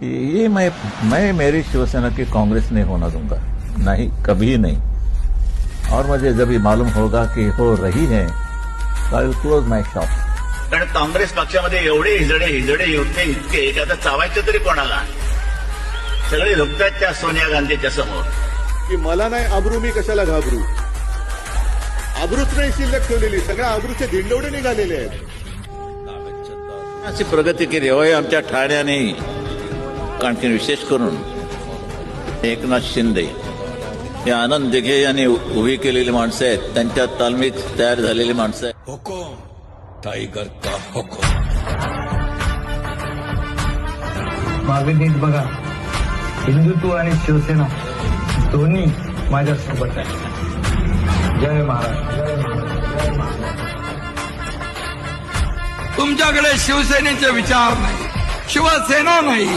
ये मैं मेरी शिवसेना की कांग्रेस नहीं होना दूंगा, नहीं, कभी नहीं। और मुझे जब ये मालूम होगा कि हो रही है तो I will close my shop. कारण काँग्रेस पक्षामध्ये एवढे हिजडे होते इतके की आता चावायचे तरी कोणाला? सगळे झुकतात त्या सोनिया गांधीच्या समोर की मला नाही आबरू, मी कशाला घाबरू. आबरूच नाही शिल्लक ठेवलेली, सगळ्या आबरूचे धिंडवडे निघालेले आहेत. अशी प्रगती केली होय आमच्या ठाण्याने. आणखी विशेष करून एकनाथ शिंदे हे आनंद दिघे यांनी उभी केलेली माणसं आहेत, त्यांच्या तालमीत तयार झालेली माणसं आहेत. हुकुम टायगर का हुकुम. मागे नीट बघा, हिंदुत्व आणि शिवसेना दोन्ही माझ्यासोबत आहे. जय महाराष्ट्र. तुमच्याकडे शिवसेनेचे विचार नाही, शिवसेना नाही.